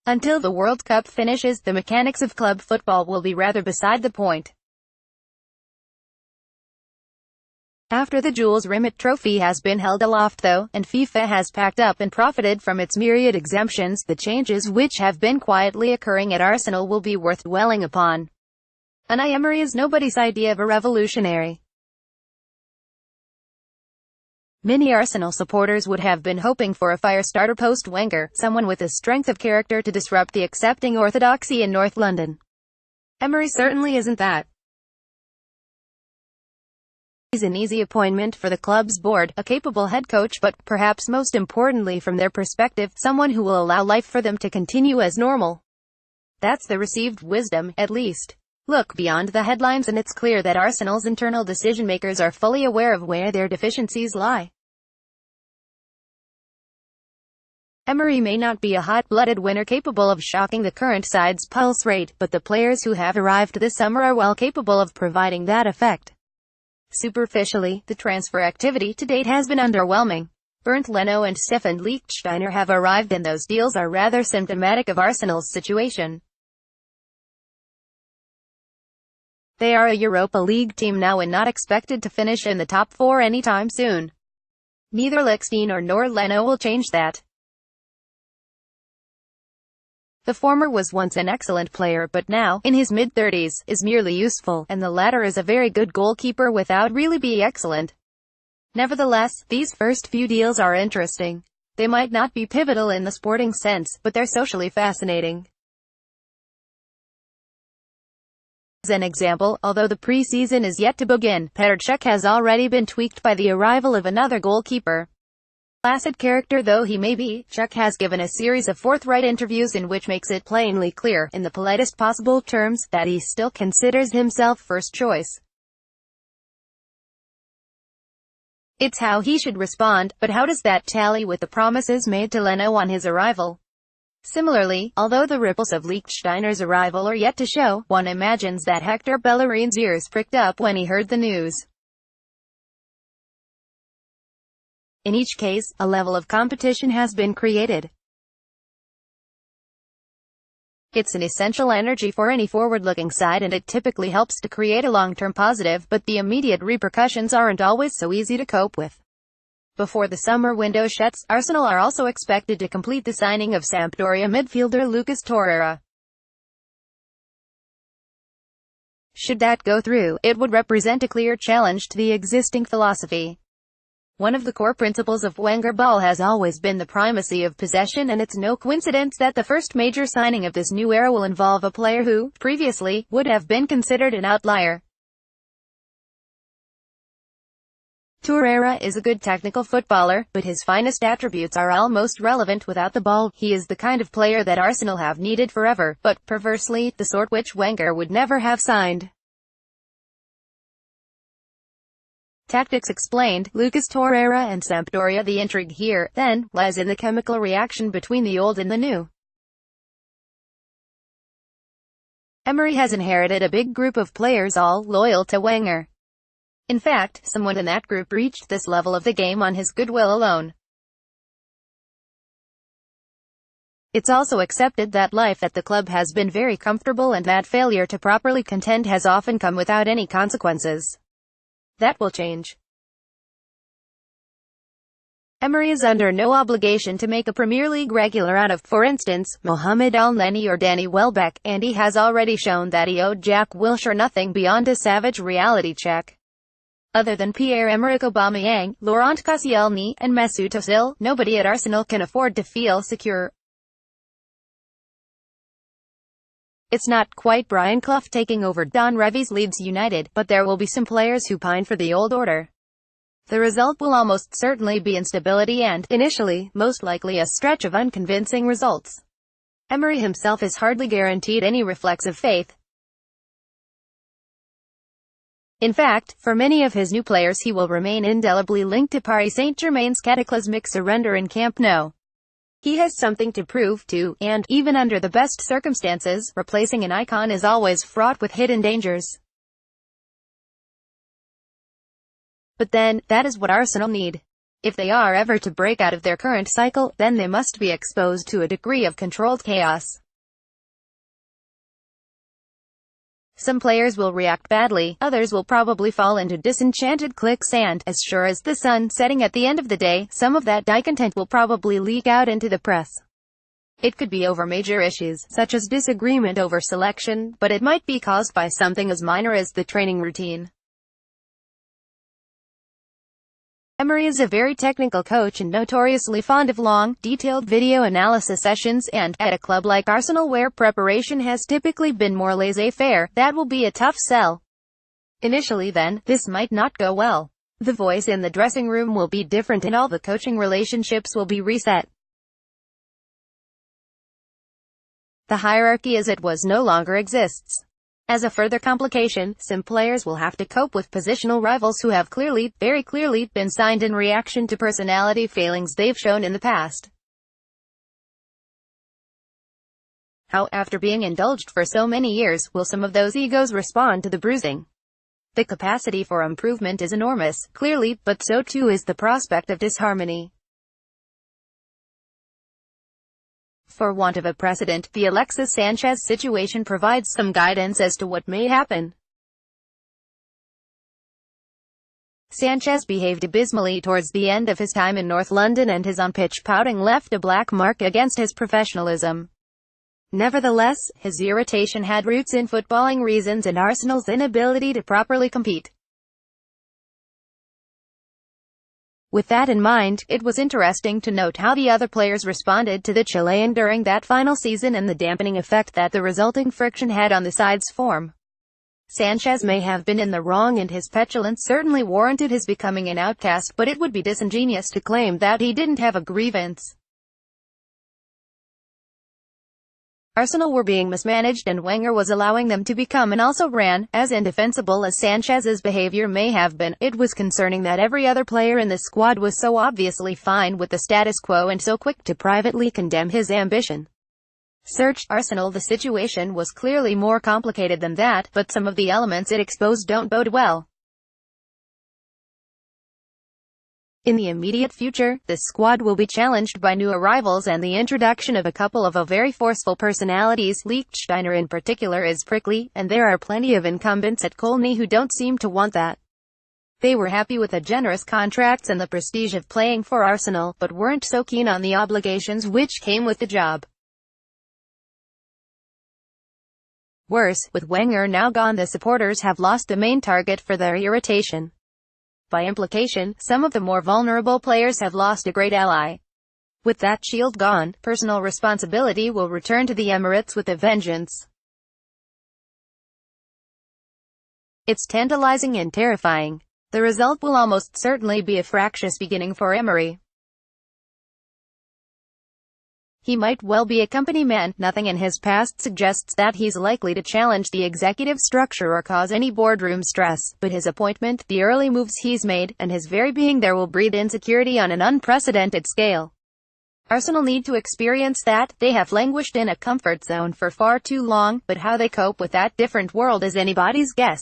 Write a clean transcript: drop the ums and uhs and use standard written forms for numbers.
Until the World Cup finishes, the mechanics of club football will be rather beside the point. After the Jules Rimet Trophy has been held aloft though, and FIFA has packed up and profited from its myriad exemptions, the changes which have been quietly occurring at Arsenal will be worth dwelling upon. Unai Emery is nobody's idea of a revolutionary. Many Arsenal supporters would have been hoping for a fire-starter post-Wenger, someone with the strength of character to disrupt the accepting orthodoxy in North London. Emery certainly isn't that. He's an easy appointment for the club's board, a capable head coach, but, perhaps most importantly from their perspective, someone who will allow life for them to continue as normal. That's the received wisdom, at least. Look beyond the headlines and it's clear that Arsenal's internal decision-makers are fully aware of where their deficiencies lie. Emery may not be a hot-blooded winner capable of shocking the current side's pulse rate, but the players who have arrived this summer are well capable of providing that effect. Superficially, the transfer activity to date has been underwhelming. Bernd Leno and Stefan Lichtsteiner have arrived and those deals are rather symptomatic of Arsenal's situation. They are a Europa League team now and not expected to finish in the top 4 anytime soon. Neither Lichtsteiner nor Leno will change that. The former was once an excellent player but now, in his mid-30s, is merely useful, and the latter is a very good goalkeeper without really being excellent. Nevertheless, these first few deals are interesting. They might not be pivotal in the sporting sense, but they're socially fascinating. As an example, although the pre-season is yet to begin, Petr Cech has already been tweaked by the arrival of another goalkeeper. Placid character though he may be, Cech has given a series of forthright interviews in which makes it plainly clear, in the politest possible terms, that he still considers himself first choice. It's how he should respond, but how does that tally with the promises made to Leno on his arrival? Similarly, although the ripples of Lichtsteiner's arrival are yet to show, one imagines that Hector Bellerin's ears pricked up when he heard the news. In each case, a level of competition has been created. It's an essential energy for any forward-looking side and it typically helps to create a long-term positive, but the immediate repercussions aren't always so easy to cope with. Before the summer window shuts, Arsenal are also expected to complete the signing of Sampdoria midfielder Lucas Torreira. Should that go through, it would represent a clear challenge to the existing philosophy. One of the core principles of Wenger ball has always been the primacy of possession, and it's no coincidence that the first major signing of this new era will involve a player who, previously, would have been considered an outlier. Torreira is a good technical footballer, but his finest attributes are almost irrelevant without the ball. He is the kind of player that Arsenal have needed forever, but, perversely, the sort which Wenger would never have signed. Tactics explained, Lucas Torreira and Sampdoria. The intrigue here, then, lies in the chemical reaction between the old and the new. Emery has inherited a big group of players all loyal to Wenger. In fact, someone in that group reached this level of the game on his goodwill alone. It's also accepted that life at the club has been very comfortable and that failure to properly contend has often come without any consequences. That will change. Emery is under no obligation to make a Premier League regular out of, for instance, Mohamed Elneny or Danny Welbeck, and he has already shown that he owed Jack Wilshere nothing beyond a savage reality check. Other than Pierre-Emerick Aubameyang, Laurent Koscielny, and Mesut Özil, nobody at Arsenal can afford to feel secure. It's not quite Brian Clough taking over Don Revie's Leeds United, but there will be some players who pine for the old order. The result will almost certainly be instability and, initially, most likely a stretch of unconvincing results. Emery himself is hardly guaranteed any reflexive faith. In fact, for many of his new players he will remain indelibly linked to Paris Saint-Germain's cataclysmic surrender in Camp Nou. He has something to prove too, and, even under the best circumstances, replacing an icon is always fraught with hidden dangers. But then, that is what Arsenal need. If they are ever to break out of their current cycle, then they must be exposed to a degree of controlled chaos. Some players will react badly, others will probably fall into disenchanted cliques, and, as sure as the sun setting at the end of the day, some of that discontent will probably leak out into the press. It could be over major issues, such as disagreement over selection, but it might be caused by something as minor as the training routine. Emery is a very technical coach and notoriously fond of long, detailed video analysis sessions, and, at a club like Arsenal where preparation has typically been more laissez-faire, that will be a tough sell. Initially then, this might not go well. The voice in the dressing room will be different and all the coaching relationships will be reset. The hierarchy as it was no longer exists. As a further complication, some players will have to cope with positional rivals who have clearly, very clearly, been signed in reaction to personality failings they've shown in the past. How, after being indulged for so many years, will some of those egos respond to the bruising? The capacity for improvement is enormous, clearly, but so too is the prospect of disharmony. For want of a precedent, the Alexis Sanchez situation provides some guidance as to what may happen. Sanchez behaved abysmally towards the end of his time in North London, and his on-pitch pouting left a black mark against his professionalism. Nevertheless, his irritation had roots in footballing reasons and Arsenal's inability to properly compete. With that in mind, it was interesting to note how the other players responded to the Chilean during that final season and the dampening effect that the resulting friction had on the side's form. Sanchez may have been in the wrong and his petulance certainly warranted his becoming an outcast, but it would be disingenuous to claim that he didn't have a grievance. Arsenal were being mismanaged and Wenger was allowing them to become, and also ran. As indefensible as Sanchez's behavior may have been, it was concerning that every other player in the squad was so obviously fine with the status quo and so quick to privately condemn his ambition. Search Arsenal. The situation was clearly more complicated than that, but some of the elements it exposed don't bode well. In the immediate future, the squad will be challenged by new arrivals and the introduction of a couple of very forceful personalities. Lichtsteiner in particular is prickly, and there are plenty of incumbents at Colney who don't seem to want that. They were happy with the generous contracts and the prestige of playing for Arsenal, but weren't so keen on the obligations which came with the job. Worse, with Wenger now gone, the supporters have lost the main target for their irritation. By implication, some of the more vulnerable players have lost a great ally. With that shield gone, personal responsibility will return to the Emirates with a vengeance. It's tantalizing and terrifying. The result will almost certainly be a fractious beginning for Emery. He might well be a company man. Nothing in his past suggests that he's likely to challenge the executive structure or cause any boardroom stress, but his appointment, the early moves he's made, and his very being there will breed insecurity on an unprecedented scale. Arsenal need to experience that. They have languished in a comfort zone for far too long, but how they cope with that different world is anybody's guess.